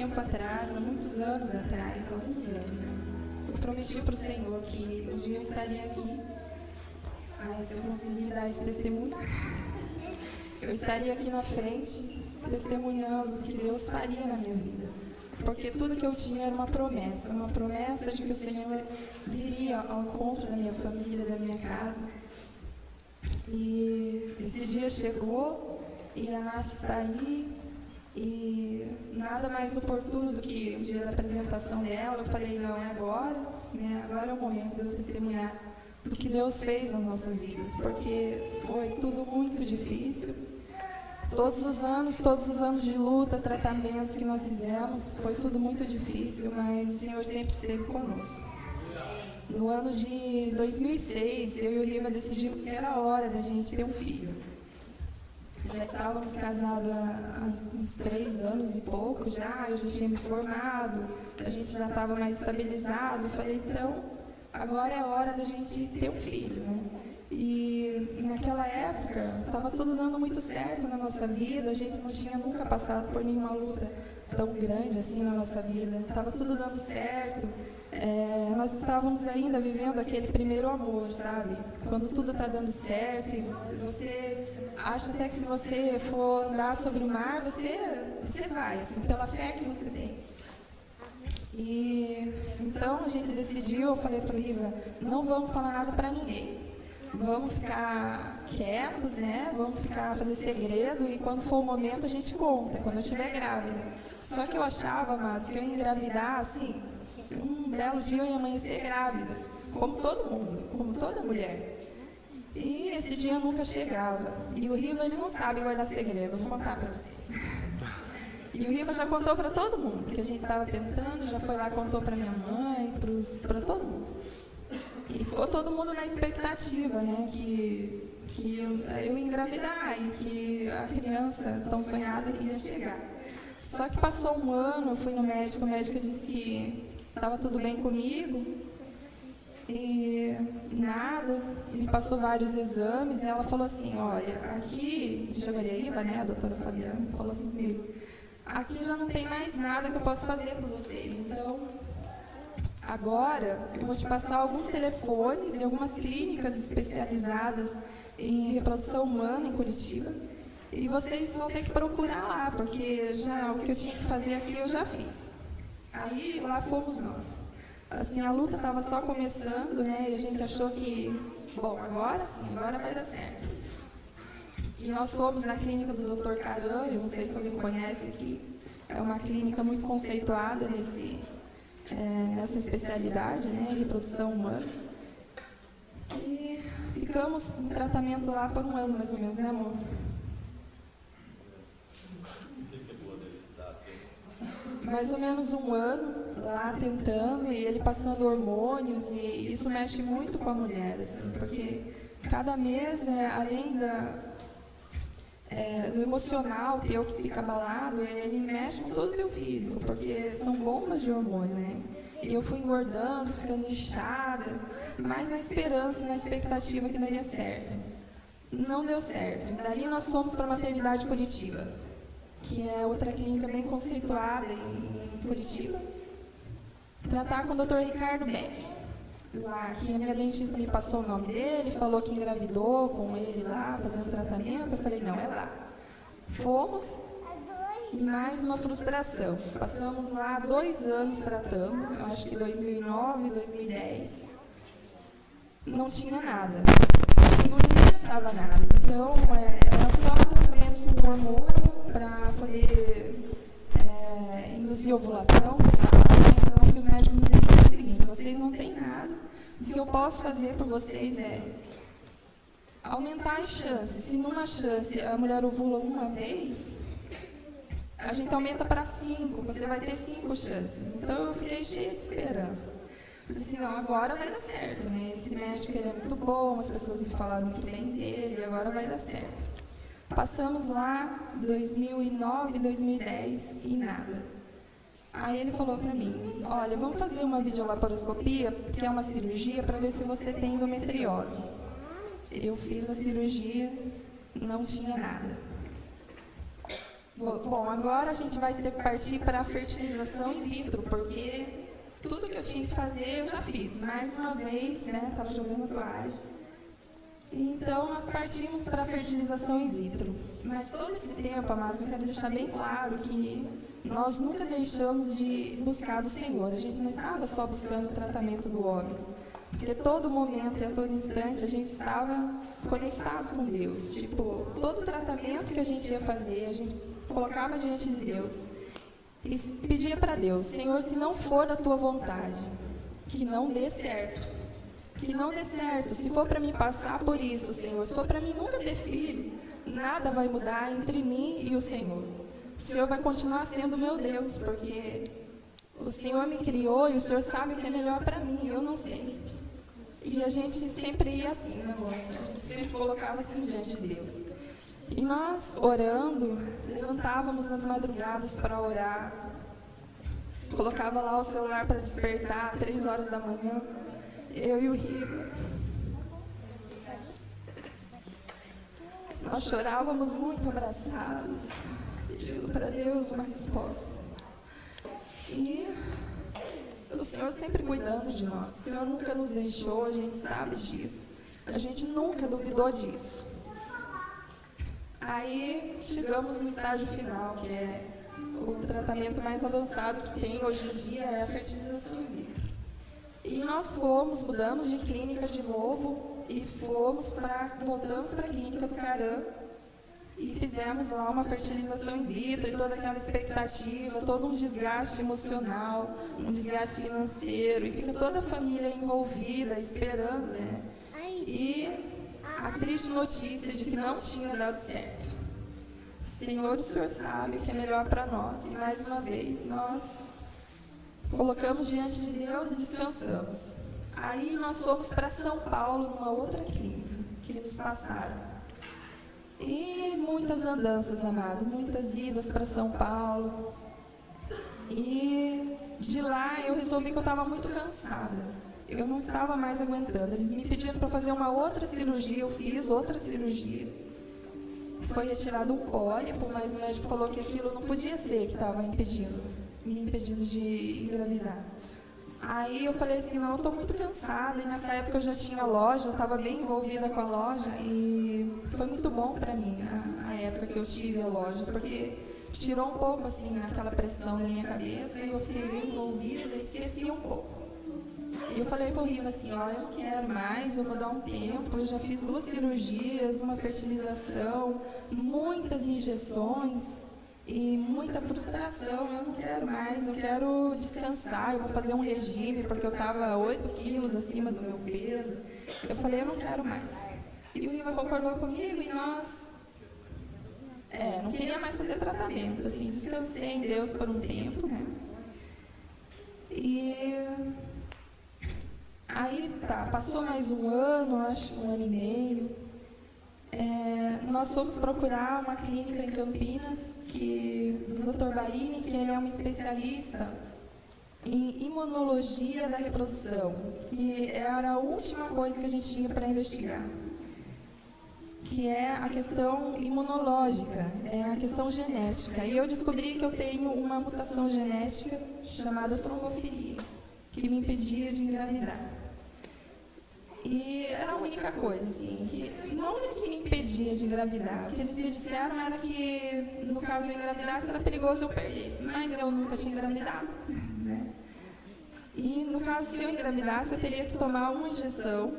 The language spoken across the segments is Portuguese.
tempo atrás, há muitos anos atrás, alguns anos, né? Eu prometi para o Senhor que um dia eu estaria aqui. Se eu conseguir dar esse testemunho, eu estaria aqui na frente, testemunhando o que Deus faria na minha vida. Porque tudo que eu tinha era uma promessa de que o Senhor viria ao encontro da minha família, da minha casa. E esse dia chegou, e a Nath está aí, e nada mais oportuno do que o dia da apresentação dela. Eu falei, não, é agora, né? Agora é o momento de eu testemunhar do que Deus fez nas nossas vidas, porque foi tudo muito difícil. Todos os anos de luta, tratamentos que nós fizemos, foi tudo muito difícil, mas o Senhor sempre esteve conosco. No ano de 2006, eu e o Riva decidimos que era hora da gente ter um filho. Já estávamos casados há uns 3 anos e pouco, eu já tinha me formado, a gente já estava mais estabilizado. Eu falei, então, agora é hora da gente ter um filho, né? E naquela época, estava tudo dando muito certo na nossa vida, a gente não tinha nunca passado por nenhuma luta tão grande assim na nossa vida, estava tudo dando certo. Nós estávamos ainda vivendo aquele primeiro amor, sabe? Quando tudo está dando certo e você acha até que se você for andar sobre o mar, você vai, assim, pela fé que você tem. E então a gente decidiu, eu falei para o Riva, não vamos falar nada para ninguém. Vamos ficar quietos, né? Vamos fazer segredo e quando for o momento a gente conta, quando eu estiver grávida. Só que eu achava, mas que eu ia engravidar, assim, um belo dia eu ia amanhecer grávida, como todo mundo, como toda mulher. E esse dia nunca chegava. E o Riva, ele não sabe guardar segredo, vou contar para vocês. E o Riva já contou para todo mundo, que a gente estava tentando, já foi lá, contou para minha mãe, para todo mundo. E ficou todo mundo na expectativa, né, que eu ia engravidar e que a criança tão sonhada ia chegar. Só que passou um ano, eu fui no médico, o médico disse que estava tudo bem comigo e nada, me passou vários exames e ela falou assim, olha, aqui, de Jaguariaíba, né, a doutora Fabiana, falou assim comigo, aqui já não tem mais nada que eu possa fazer por vocês, então agora eu vou te passar alguns telefones de algumas clínicas especializadas em reprodução humana em Curitiba e vocês vão ter que procurar lá, porque já o que eu tinha que fazer aqui eu já fiz. Aí lá fomos nós. Assim, a luta estava só começando, né? E a gente achou que, bom, agora sim, agora vai dar certo. E nós fomos na clínica do Dr. Caran, eu não sei se alguém conhece aqui, é uma clínica muito conceituada nessa especialidade, né? Reprodução humana. E ficamos em tratamento lá por um ano, mais ou menos, né, amor? Mais ou menos um ano lá tentando e ele passando hormônios e isso mexe muito com a mulher, assim, porque cada mês, além do emocional teu que fica abalado, ele mexe com todo o teu físico, porque são bombas de hormônio, né? E eu fui engordando, ficando inchada, mas na esperança, na expectativa que daria certo. Não deu certo. Dali nós fomos para a maternidade Curitiba, que é outra clínica bem conceituada em Curitiba, tratar com o Dr. Ricardo Beck. Lá, que a minha dentista me passou o nome dele, falou que engravidou com ele lá, fazendo tratamento. Eu falei, não, é lá. Fomos, e mais uma frustração. Passamos lá 2 anos tratando, eu acho que 2009, 2010. Não tinha nada. Não estava nada. Então, era só tratamentos com hormônio para poder induzir ovulação. Então, que os médicos me diziam o seguinte, vocês não têm nada. O que eu posso fazer por vocês é aumentar as chances. Se numa chance a mulher ovula uma vez, a gente aumenta para 5, você vai ter 5 chances. Então, eu fiquei cheia de esperança. Falei assim, não, agora vai dar certo, né? Esse médico, ele é muito bom, as pessoas me falaram muito bem dele, agora vai dar certo. Passamos lá, 2009, 2010 e nada. Aí ele falou para mim, olha, vamos fazer uma videolaparoscopia, que é uma cirurgia, para ver se você tem endometriose. Eu fiz a cirurgia, não tinha nada. Bom, agora a gente vai ter que partir para a fertilização in vitro, porque tudo que eu tinha que fazer eu já fiz. Mais uma vez, né, estava jogando a toalha. Então, nós partimos para a fertilização in vitro. Mas todo esse tempo, amados, eu quero deixar bem claro que nós nunca deixamos de buscar do Senhor. A gente não estava só buscando o tratamento do homem. Porque todo momento e a todo instante a gente estava conectados com Deus. Tipo, todo tratamento que a gente ia fazer, a gente colocava diante de Deus e pedia para Deus: Senhor, se não for da tua vontade, que não dê certo. Que não dê certo. Se for para mim passar por isso, Senhor, se for para mim nunca ter filho, nada vai mudar entre mim e o Senhor. O Senhor vai continuar sendo meu Deus, porque o Senhor me criou e o Senhor sabe o que é melhor para mim, eu não sei. E a gente sempre ia assim, né, amor? A gente sempre colocava assim diante de Deus. E nós, orando, levantávamos nas madrugadas para orar, colocava lá o celular para despertar, 3 horas da manhã, eu e o Riva. Nós chorávamos muito abraçados, pedindo para Deus uma resposta. E o Senhor sempre cuidando de nós. O Senhor nunca nos deixou, a gente sabe disso. A gente nunca duvidou disso. Aí chegamos no estágio final, que é o tratamento mais avançado que tem hoje em dia, é a fertilização in vitro. E nós mudamos de clínica de novo e voltamos para a clínica do Caram e fizemos lá uma fertilização in vitro, e toda aquela expectativa, todo um desgaste emocional, um desgaste financeiro, e fica toda a família envolvida, esperando, né? E a triste notícia de que não tinha dado certo. Senhor, o Senhor sabe o que é melhor para nós, e mais uma vez nós colocamos diante de Deus e descansamos. Aí nós fomos para São Paulo, numa outra clínica, que nos passaram. E muitas andanças, amado, muitas idas para São Paulo. E de lá eu resolvi que eu estava muito cansada. Eu não estava mais aguentando. Eles me pediram para fazer uma outra cirurgia, eu fiz outra cirurgia. Foi retirado um pólipo, mas o médico falou que aquilo não podia ser, que estava me impedindo de engravidar. Aí eu falei assim, não, eu estou muito cansada, e nessa época eu já tinha loja, eu estava bem envolvida com a loja, e foi muito bom para mim a época que eu tive a loja, porque tirou um pouco assim naquela pressão da minha cabeça, e eu fiquei bem envolvida, esqueci um pouco. E eu falei para o Riva assim, ó, eu não quero mais, eu vou dar um tempo, eu já fiz 2 cirurgias, uma fertilização, muitas injeções, e muita frustração, eu não quero mais, eu quero descansar, eu vou fazer um regime, porque eu estava 8 quilos acima do meu peso. Eu falei, eu não quero mais. E o Riva concordou comigo e nós não queria mais fazer tratamento, assim, descansei em Deus por um tempo, né? E aí passou mais um ano, acho, 1 ano e meio. Nós fomos procurar uma clínica em Campinas, do Dr. Barini, que ele é um especialista em imunologia da reprodução, que era a última coisa que a gente tinha para investigar, que é a questão imunológica, é a questão genética. E eu descobri que eu tenho uma mutação genética chamada trombofilia, que me impedia de engravidar. E era a única coisa, assim, que não é que me impedia de engravidar. O que eles me disseram era que, no caso eu engravidasse, era perigoso eu perder. Mas eu nunca tinha engravidado, né? E, no caso, se eu engravidasse, eu teria que tomar uma injeção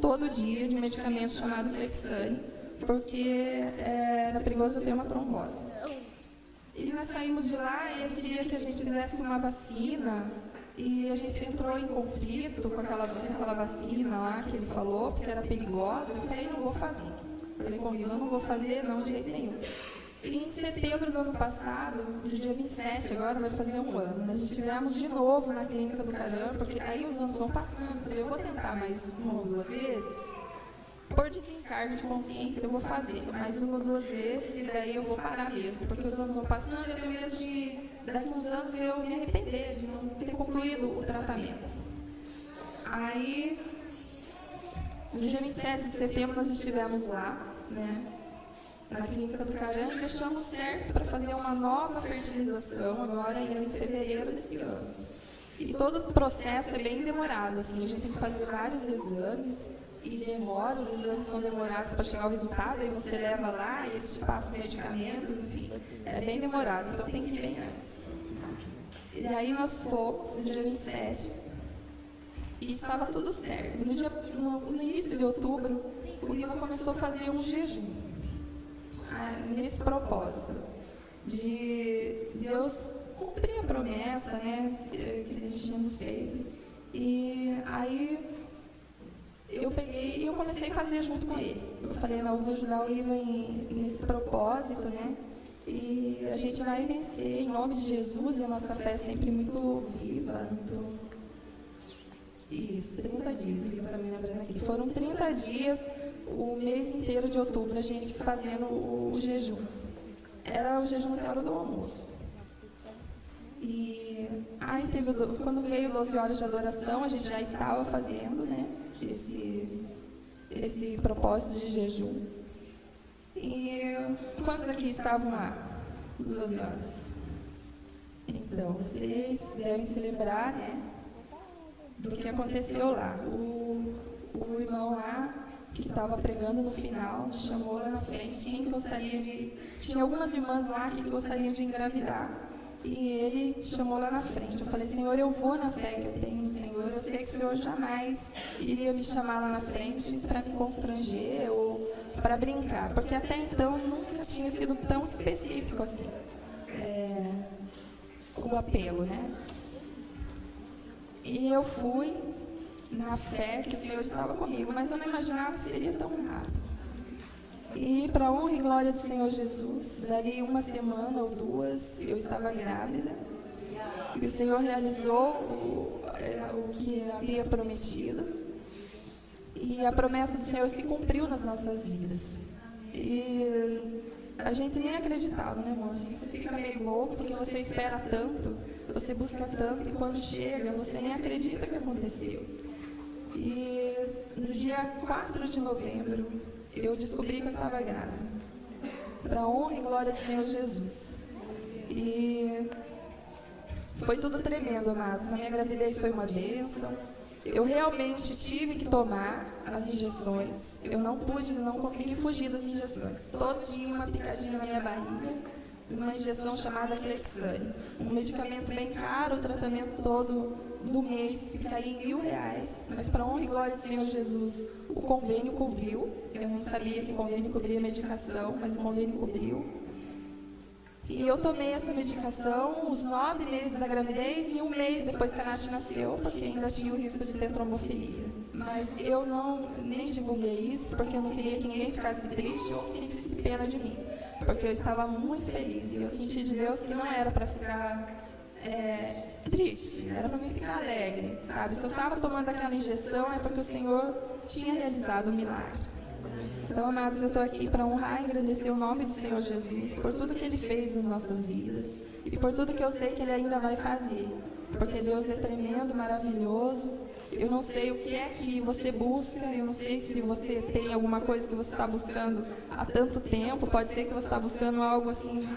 todo dia de um medicamento chamado Clexane, porque era perigoso eu ter uma trombose. E nós saímos de lá e ele queria que a gente fizesse uma vacina. E a gente entrou em conflito com aquela vacina lá que ele falou, porque era perigosa. Eu falei, não vou fazer. Falei com o Riva, não vou fazer, não, de jeito nenhum. E em setembro do ano passado, no dia 27, agora vai fazer 1 ano, nós estivemos de novo na clínica do Caram, porque aí os anos vão passando. Eu falei, eu vou tentar mais 1 ou 2 vezes. Por desencargo de consciência, eu vou fazer mais 1 ou 2 vezes, e daí eu vou parar mesmo, porque os anos vão passando e eu tenho medo de, daqui uns anos, eu me arrepender de não ter concluído o tratamento. Aí, no dia 27 de setembro, nós estivemos lá, né? na Clínica do Caran e deixamos certo para fazer uma nova fertilização agora em fevereiro desse ano. E todo o processo é bem demorado, assim, a gente tem que fazer vários exames e demora, os exames são demorados para chegar ao resultado, aí você leva lá e eles te passam medicamentos, enfim, é bem demorado, então tem que ir bem antes. E aí nós fomos no dia 27 e estava tudo certo. No início de outubro, o Riva começou a fazer um jejum, nesse propósito, de Deus cumprir a promessa, né, que ele tinha nos feito. E aí eu peguei e eu comecei a fazer junto com ele. Eu falei, não, eu vou ajudar o Riva nesse propósito, né? E a gente vai vencer em nome de Jesus, e a nossa fé é sempre muito viva, muito... Isso, 30 dias, o Riva está me lembrando aqui. Foram 30 dias, o mês inteiro de outubro, a gente fazendo o jejum. Era o jejum até a hora do almoço. E aí quando veio 12 horas de adoração, a gente já estava fazendo, né, esse propósito de jejum. E quantos aqui estavam lá? 12 horas. Então, vocês devem se lembrar, né, do que aconteceu lá. O irmão lá, que estava pregando no final, chamou lá na frente quem gostaria de... Tinha algumas irmãs lá que gostariam de engravidar. E ele chamou lá na frente. Eu falei, Senhor, eu vou na fé que eu tenho no Senhor. Eu sei que o Senhor jamais iria me chamar lá na frente para me constranger ou para brincar. Porque até então nunca tinha sido tão específico assim. O apelo, né? E eu fui na fé que o Senhor estava comigo, mas eu não imaginava que seria tão rápido. E para a honra e glória do Senhor Jesus, dali uma semana ou duas, eu estava grávida. E o Senhor realizou o que havia prometido. E a promessa do Senhor se cumpriu nas nossas vidas. E a gente nem acreditava, né, moço? Você fica meio louco porque você espera tanto, você busca tanto, e quando chega, você nem acredita que aconteceu. E no dia 4 de novembro, eu descobri que eu estava grávida, para a honra e glória do Senhor Jesus. E foi tudo tremendo, amados. A minha gravidez foi uma bênção. Eu realmente tive que tomar as injeções. Eu não consegui fugir das injeções. Todo dia uma picadinha na minha barriga, uma injeção chamada Clexane. Um medicamento bem caro, o tratamento todo do mês ficaria em R$1.000, mas para a honra e glória do Senhor Jesus, o convênio cobriu. Eu nem sabia que o convênio cobria medicação, mas o convênio cobriu. E eu tomei essa medicação os 9 meses da gravidez e um mês depois que a Nath nasceu, porque ainda tinha o risco de ter trombofilia. Mas eu nem divulguei isso, porque eu não queria que ninguém ficasse triste ou sentisse pena de mim. Porque eu estava muito feliz e eu senti de Deus que não era para ficar triste, era para mim ficar alegre, sabe? Se eu estava tomando aquela injeção é porque o Senhor tinha realizado um milagre. Então, amados, eu estou aqui para honrar e agradecer o nome do Senhor Jesus por tudo que Ele fez nas nossas vidas e por tudo que eu sei que Ele ainda vai fazer, porque Deus é tremendo, maravilhoso. Eu não sei o que é que você busca, eu não sei se você tem alguma coisa que você está buscando há tanto tempo, pode ser que você está buscando algo assim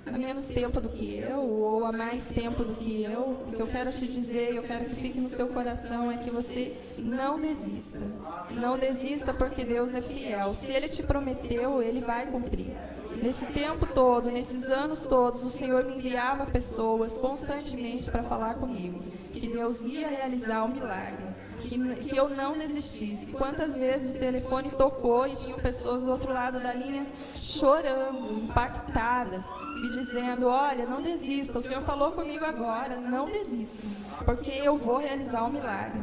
há menos tempo do que eu, ou há mais tempo do que eu. O que eu quero te dizer, eu quero que fique no seu coração, é que você não desista. Não desista, porque Deus é fiel. Se Ele te prometeu, Ele vai cumprir. Nesse tempo todo, nesses anos todos, o Senhor me enviava pessoas constantemente para falar comigo, que Deus ia realizar o milagre, que eu não desistisse. Quantas vezes o telefone tocou e tinham pessoas do outro lado da linha chorando, impactadas, me dizendo, olha, não desista, o Senhor falou comigo agora, não desista, porque eu vou realizar o milagre.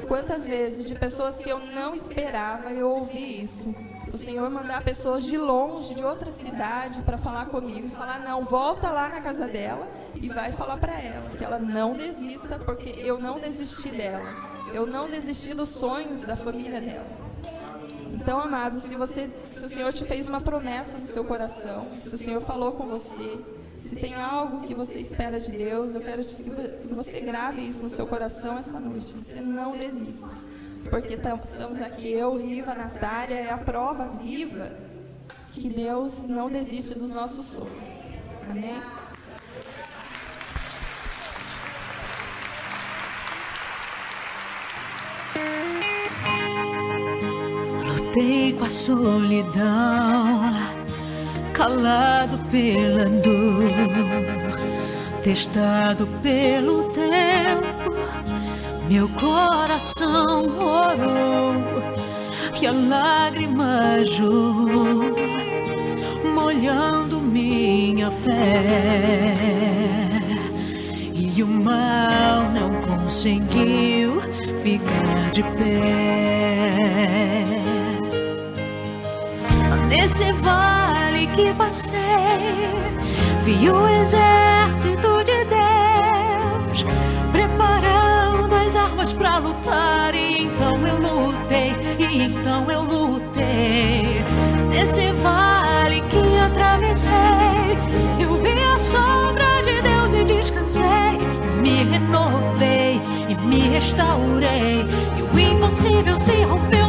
Quantas vezes de pessoas que eu não esperava, eu ouvi isso. O Senhor mandar pessoas de longe, de outra cidade, para falar comigo e falar, não, volta lá na casa dela e vai falar para ela, que ela não desista, porque eu não desisti dela. Eu não desisti dos sonhos da família dela. Então, amados, se o Senhor te fez uma promessa no seu coração, se o Senhor falou com você, se tem algo que você espera de Deus, eu quero que você grave isso no seu coração essa noite. Você não desista. Porque estamos aqui, eu, Riva, Natália, é a prova viva que Deus não desiste dos nossos sonhos. Amém? Lutei com a solidão, calado pela dor, testado pelo tempo, meu coração orou e a lágrima jorrou, molhando minha fé, e o mal não conseguiu ficar de pé. Nesse vale que passei, vi o exército de Deus preparando as armas pra lutar. E então eu lutei, Nesse vale que atravessei, eu vi a sombra de Deus e descansei. Me renovei e me restaurei, e o impossível se rompeu.